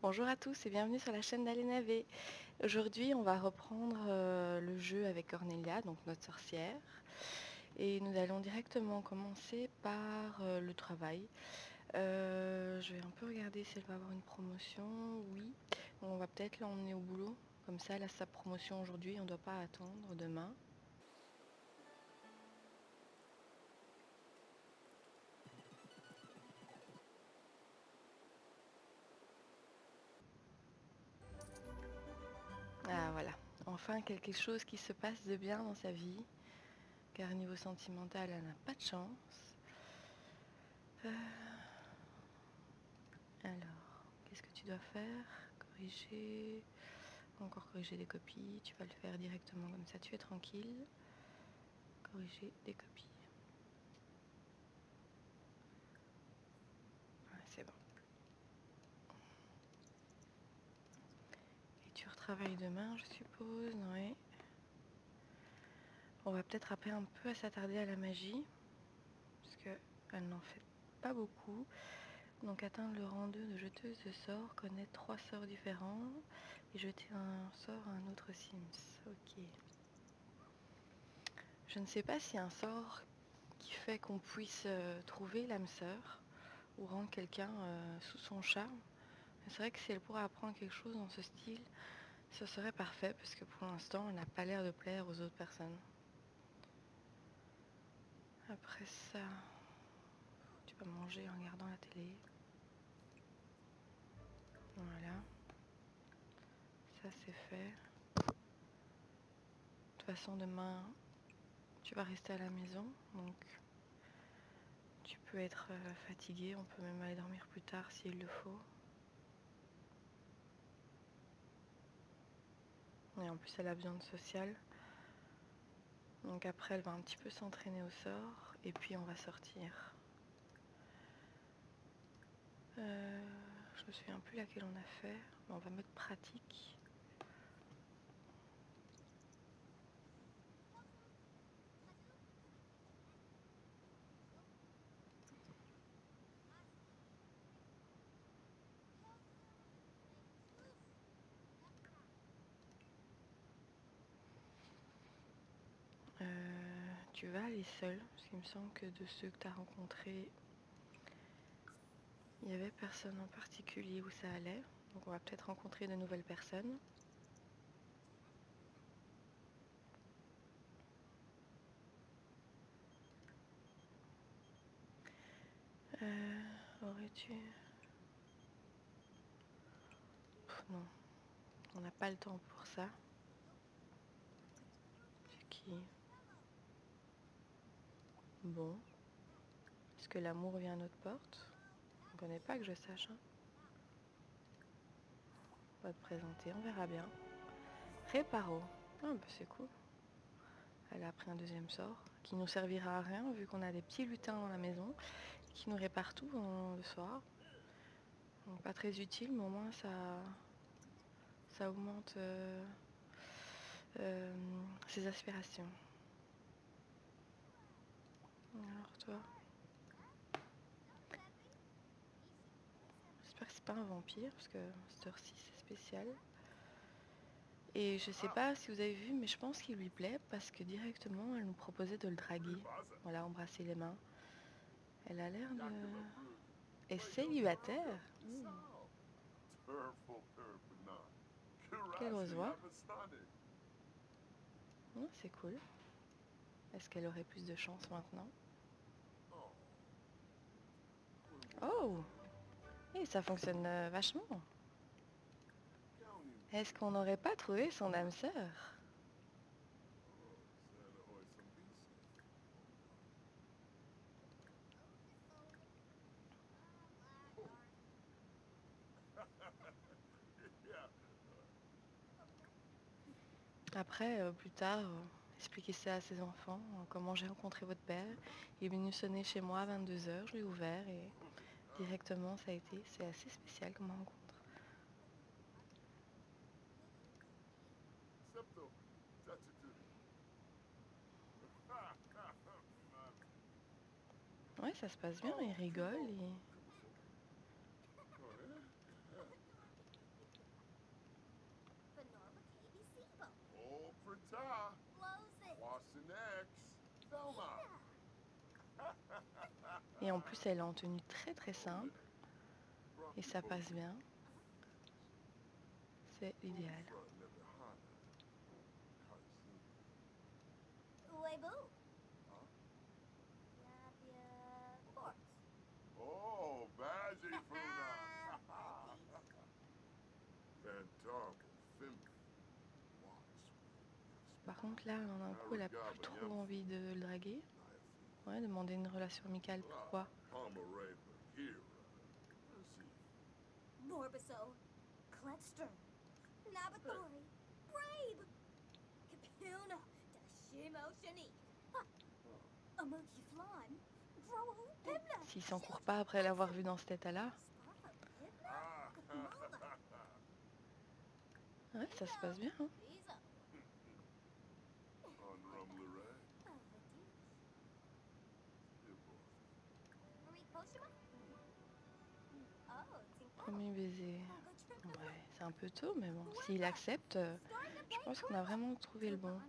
Bonjour à tous et bienvenue sur la chaîne d'Alénavé. Aujourd'hui, on va reprendre le jeu avec Cornelia, donc notre sorcière. Et nous allons directement commencer par le travail. Je vais un peu regarder si elle va avoir une promotion. Oui, on va peut-être l'emmener au boulot. Comme ça, elle a sa promotion aujourd'hui, on ne doit pas attendre demain. Ah voilà, enfin quelque chose qui se passe de bien dans sa vie. Car niveau sentimental, elle n'a pas de chance. Alors, qu'est-ce que tu dois faire? Corriger, encore corriger des copies. Tu vas le faire directement comme ça, tu es tranquille. Corriger des copies. Ouais, c'est bon. Et tu retravailles demain, je suppose, oui. On va peut-être après un peu à s'attarder à la magie, parce qu'elle n'en fait pas beaucoup. Donc atteindre le rang 2 de jeteuse de sorts, connaître 3 sorts différents et jeter un sort à un autre Sims. Ok. Je ne sais pas si un sort qui fait qu'on puisse trouver l'âme sœur ou rendre quelqu'un sous son charme. Mais c'est vrai que si elle pourrait apprendre quelque chose dans ce style, ce serait parfait parce que pour l'instant, elle n'a pas l'air de plaire aux autres personnes. Après ça, tu vas manger en regardant la télé. Voilà, ça c'est fait. De toute façon, demain, tu vas rester à la maison, donc tu peux être fatigué, on peut même aller dormir plus tard s'il le faut. Et en plus, elle a besoin de social. Donc après, elle va un petit peu s'entraîner au sort, et puis on va sortir. Je me souviens plus laquelle on a fait, mais on va mettre pratique. Tu vas aller seule, parce qu'il me semble que de ceux que tu as rencontrés, il n'y avait personne en particulier où ça allait. Donc on va peut-être rencontrer de nouvelles personnes. Aurais-tu... Non, on n'a pas le temps pour ça. C'est qui? Bon. Est-ce que l'amour vient à notre porte? On ne connaît pas que je sache. Hein. On va te présenter, on verra bien. Réparo. Ah bah c'est cool. Elle a appris un deuxième sort qui nous servira à rien vu qu'on a des petits lutins dans la maison qui nous réparent tout le soir. Donc pas très utile, mais au moins ça augmente ses aspirations. Alors toi, j'espère que c'est pas un vampire parce que cette heure-ci c'est spécial. Et je sais pas si vous avez vu, mais je pense qu'il lui plaît parce que directement elle nous proposait de le draguer. Voilà, embrasser les mains. Elle a l'air de... Et célibataire. Quelle grosse voix. C'est cool. Est-ce qu'elle aurait plus de chance maintenant? Oh! Et ça fonctionne vachement. Est-ce qu'on n'aurait pas trouvé son âme sœur? Après, plus tard, expliquer ça à ses enfants, comment j'ai rencontré votre père. Il est venu sonner chez moi à 22 h, je l'ai ouvert et directement ça a été, c'est assez spécial comme rencontre. Ouais, ça se passe bien, il rigole. Et en plus, elle est en tenue très très simple et ça passe bien. C'est idéal. Oh, Par contre, là, d'un coup, elle a plus trop envie de le draguer. Ouais, demander une relation amicale, pourquoi? Borbaso, Cletster, Nabathori, Brave, Capuna, Dashimo Shani, Amuki Flan, Drow Pimna, S'il s'en court pas après l'avoir vu dans cet état-là, Sparfa Pimna, Kapmala, ouais, ça se passe bien, hein. Visa, Marie Poshima, oh, Tinkle, Premier baiser. Uncle Trip Ouais, c'est un peu tôt, mais bon, s'il accepte, je pense qu'on a vraiment trouvé le bon.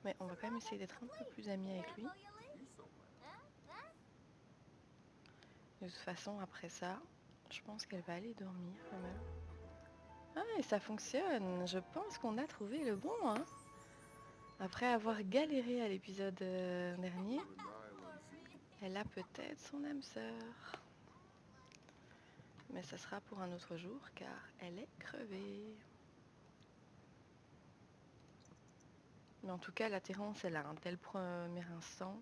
Mais on va quand même essayer d'être un peu plus amis avec lui. De toute façon, après ça, je pense qu'elle va aller dormir quand même. Ah, et ça fonctionne. Je pense qu'on a trouvé le bon, hein. Après avoir galéré à l'épisode dernier, elle a peut-être son âme sœur. Mais ça sera pour un autre jour car elle est crevée. Mais en tout cas, l'attirance est là, dès le premier instant.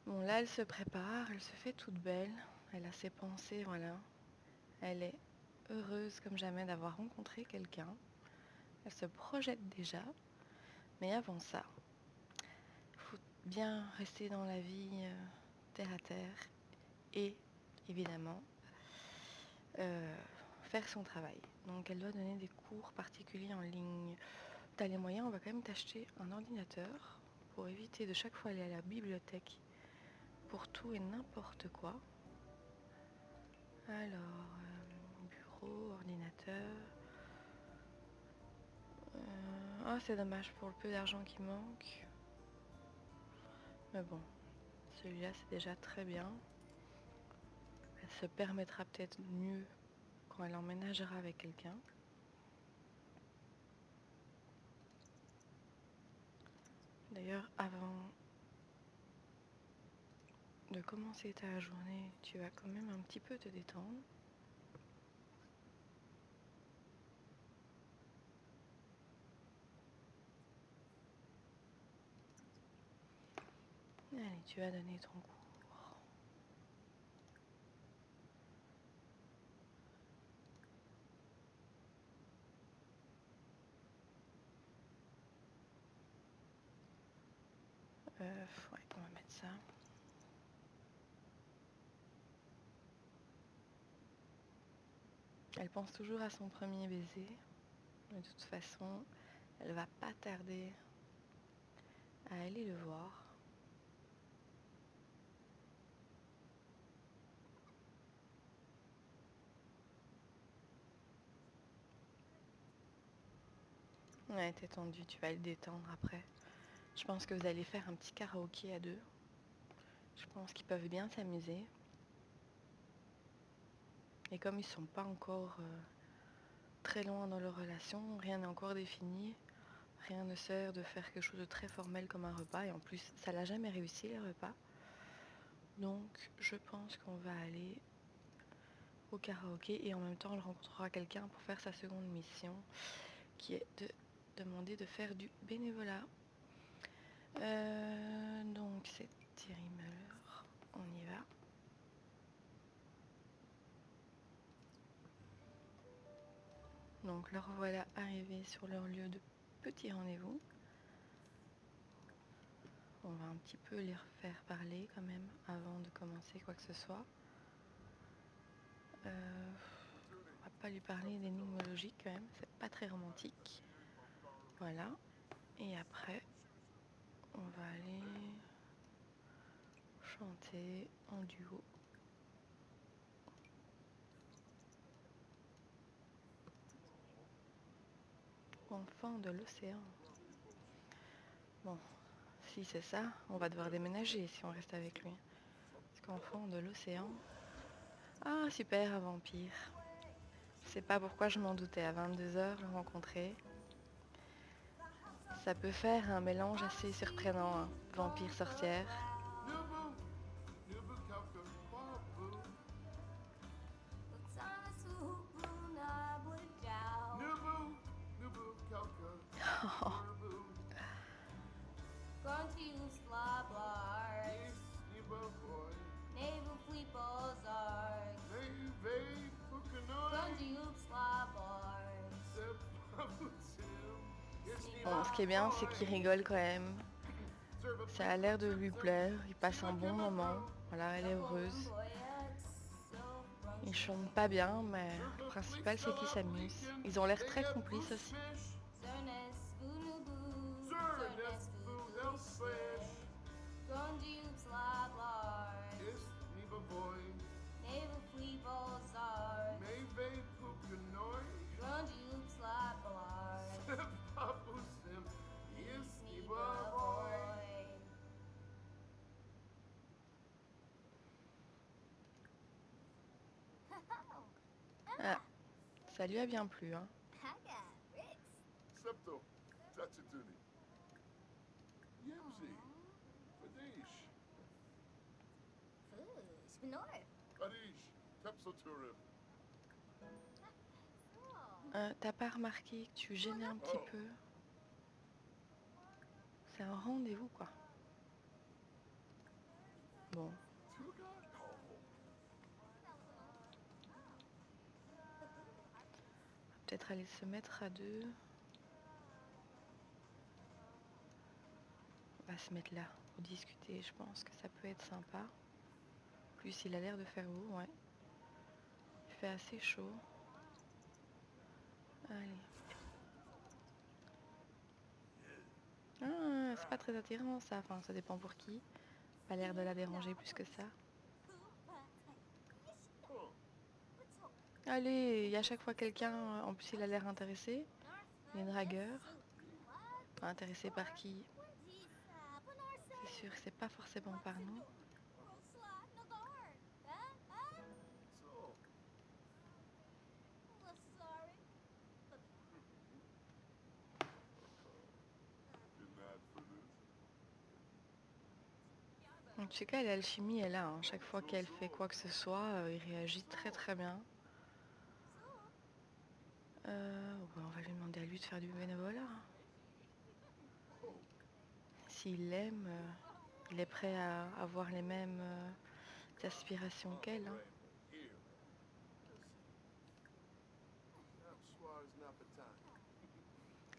Bon, là, elle se prépare, elle se fait toute belle. Elle a ses pensées, voilà. Elle est heureuse comme jamais d'avoir rencontré quelqu'un. Elle se projette déjà. Mais avant ça, il faut bien rester dans la vie terre à terre et évidemment faire son travail. Donc elle doit donner des cours particuliers en ligne. T'as les moyens, on va quand même t'acheter un ordinateur pour éviter de chaque fois aller à la bibliothèque pour tout et n'importe quoi. Alors, bureau, ordinateur. Ah, c'est dommage pour le peu d'argent qui manque. Mais bon, celui-là c'est déjà très bien. Elle se permettra peut-être mieux quand elle emménagera avec quelqu'un. D'ailleurs, avant de commencer ta journée, tu vas quand même un petit peu te détendre. Allez, tu vas donner ton cours. Ouais, on va mettre ça. Elle pense toujours à son premier baiser. De toute façon, elle va pas tarder à aller le voir. Ouais, t'es tendu, tu vas le détendre après. Je pense que vous allez faire un petit karaoké à deux. Je pense qu'ils peuvent bien s'amuser. Et comme ils sont pas encore très loin dans leur relation, rien n'est encore défini. Rien ne sert de faire quelque chose de très formel comme un repas. Et en plus, ça l'a jamais réussi les repas. Donc, je pense qu'on va aller au karaoké et en même temps, elle rencontrera quelqu'un pour faire sa seconde mission, qui est de demander de faire du bénévolat. Donc, c'est Thierry Muller. On y va. Donc, leur voilà arrivés sur leur lieu de petit rendez-vous. On va un petit peu les refaire parler quand même avant de commencer quoi que ce soit. On va pas lui parler d'énigmes logiques quand même, c'est pas très romantique. Voilà. Et après, on va aller chanter en duo. Enfant de l'océan. Bon, si c'est ça, on va devoir déménager si on reste avec lui. Parce qu'enfant de l'océan... Ah, super, un vampire. Je sais pas pourquoi je m'en doutais. À 22h, le rencontrer. Ça peut faire un mélange assez surprenant, hein. Vampire-sorcière. Bon, ce qui est bien, c'est qu'il rigole quand même. Ça a l'air de lui plaire, il passe un bon moment. Voilà, elle est heureuse. Ils chantent pas bien, mais le principal c'est qu'ils s'amusent. Ils ont l'air très complices aussi. Ah, ça lui a bien plu, hein. Septo, Tatituni. Yemzi, Fadish, Kadish, Tepsoturim. T'as pas remarqué que tu gênais un petit peu? C'est un rendez-vous, quoi. Bon. Peut-être aller se mettre à deux. On va se mettre là pour discuter, je pense que ça peut être sympa. Plus il a l'air de faire beau, ouais. Il fait assez chaud. Allez. Ah, c'est pas très attirant ça, enfin ça dépend pour qui. Pas l'air de la déranger plus que ça. Allez, il y a à chaque fois quelqu'un, en plus il a l'air intéressé. Il est dragueur. Enfin, intéressé par qui? C'est sûr que c'est pas forcément par nous. En tout cas, l'alchimie est là, hein. Chaque fois qu'elle fait quoi que ce soit, il réagit très très bien. On va lui demander à lui de faire du bénévolat. S'il l'aime, il est prêt à avoir les mêmes aspirations qu'elle, hein.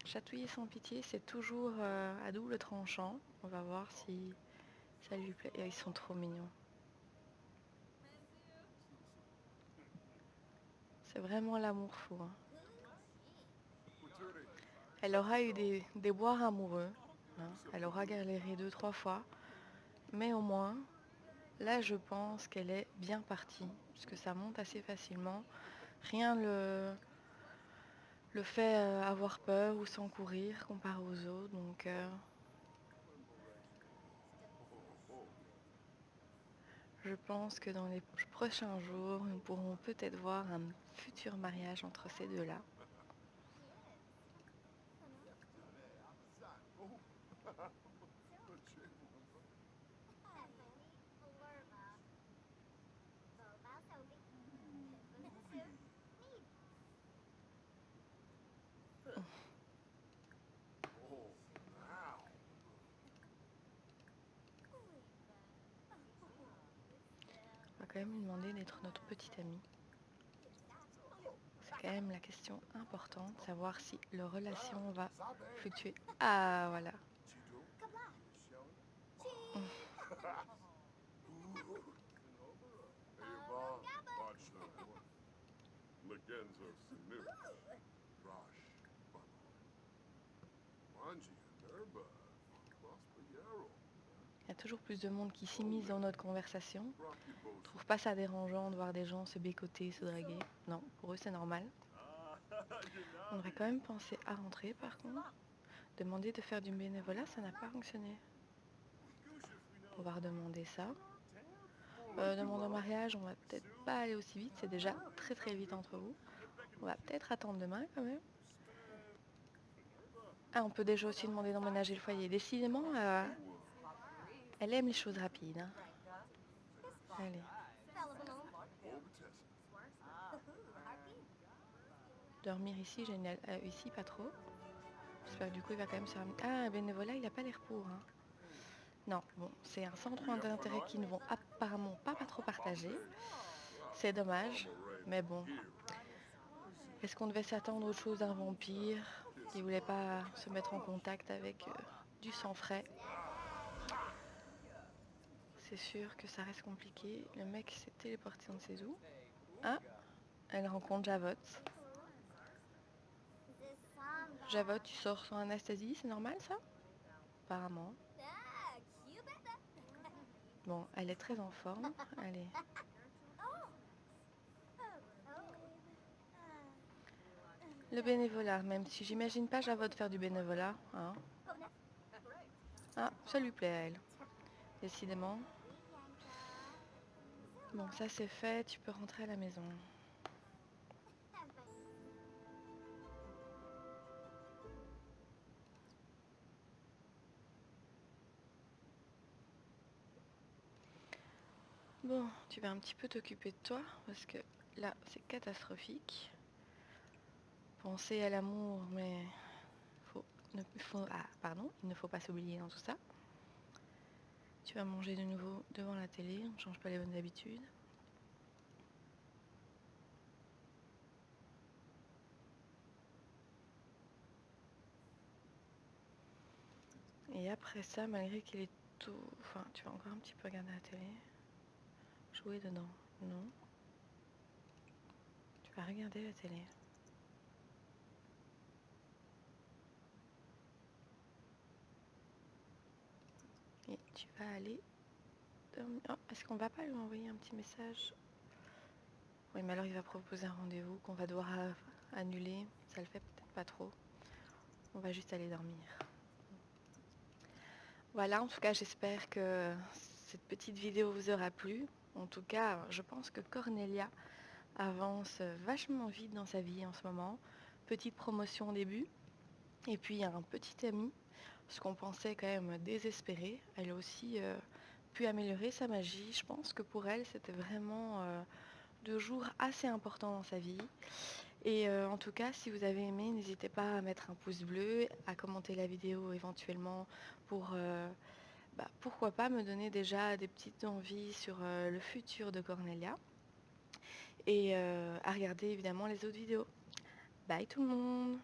Chatouiller sans pitié, c'est toujours à double tranchant. On va voir si ça lui plaît. Et ils sont trop mignons. C'est vraiment l'amour fou, hein. Elle aura eu des déboires amoureux, hein. Elle aura galéré 2-3 fois. Mais au moins, là je pense qu'elle est bien partie. Parce que ça monte assez facilement. Rien le fait avoir peur ou s'encourir comparé aux autres. Donc je pense que dans les prochains jours, nous pourrons peut-être voir un futur mariage entre ces deux-là. On va quand même lui demander d'être notre petite amie. C'est quand même la question importante, savoir si leur relation va fluctuer. Ah, voilà. Legenzo Sinu. Rosh. Wanji Nerba. Prospero. Il y a toujours plus de monde qui s'immisce dans notre conversation. Rocky Ils Bosu. trouvent pas ça dérangeant de voir des gens se bécoter, se draguer. Non, pour eux c'est normal. On devrait quand même penser à rentrer par contre. Demander de faire du bénévolat, ça n'a pas fonctionné. On va redemander ça. Demande en mariage, on va peut-être pas aller aussi vite, c'est déjà très très vite entre vous. On va peut-être attendre demain quand même. Ah, on peut déjà aussi demander d'emménager le foyer. Décidément, elle aime les choses rapides. Hein. Allez. Dormir ici, génial. Ici, pas trop. J'espère que du coup, il va quand même se ramener. Ah, bénévolat, il a pas l'air pour. Hein. Non, bon, c'est un centre d'intérêt qu'ils ne vont apparemment pas trop partager. C'est dommage, mais bon. Est-ce qu'on devait s'attendre autre chose d'un vampire qui voulait pas se mettre en contact avec du sang frais? C'est sûr que ça reste compliqué. Le mec s'est téléporté on ne sait où. Ah, elle rencontre Javot. Javot, tu sors sans Anastasie, c'est normal ça? Apparemment. Bon, elle est très en forme. Allez. Le bénévolat, même si j'imagine pas Javot faire du bénévolat. Hein. Ah, ça lui plaît à elle. Décidément. Bon, ça c'est fait, tu peux rentrer à la maison. Bon, tu vas un petit peu t'occuper de toi, parce que là, c'est catastrophique. Penser à l'amour, mais il ne faut pas s'oublier dans tout ça. Tu vas manger de nouveau devant la télé, on ne change pas les bonnes habitudes. Et après ça, malgré qu'il est tôt... Enfin, tu vas encore un petit peu regarder la télé. Jouer dedans, non. Tu vas regarder la télé. Et tu vas aller dormir. Oh, est-ce qu'on va pas lui envoyer un petit message? Oui, mais alors il va proposer un rendez-vous qu'on va devoir annuler. Ça le fait peut-être pas trop. On va juste aller dormir. Voilà, en tout cas, j'espère que cette petite vidéo vous aura plu. En tout cas, je pense que Cornelia avance vachement vite dans sa vie en ce moment. Petite promotion au début. Et puis, il y a un petit ami, ce qu'on pensait quand même désespéré. Elle a aussi pu améliorer sa magie. Je pense que pour elle, c'était vraiment 2 jours assez importants dans sa vie. Et en tout cas, si vous avez aimé, n'hésitez pas à mettre un pouce bleu, à commenter la vidéo éventuellement pour, pourquoi pas, me donner déjà des petites envies sur le futur de Cornelia. Et à regarder évidemment les autres vidéos. Bye tout le monde!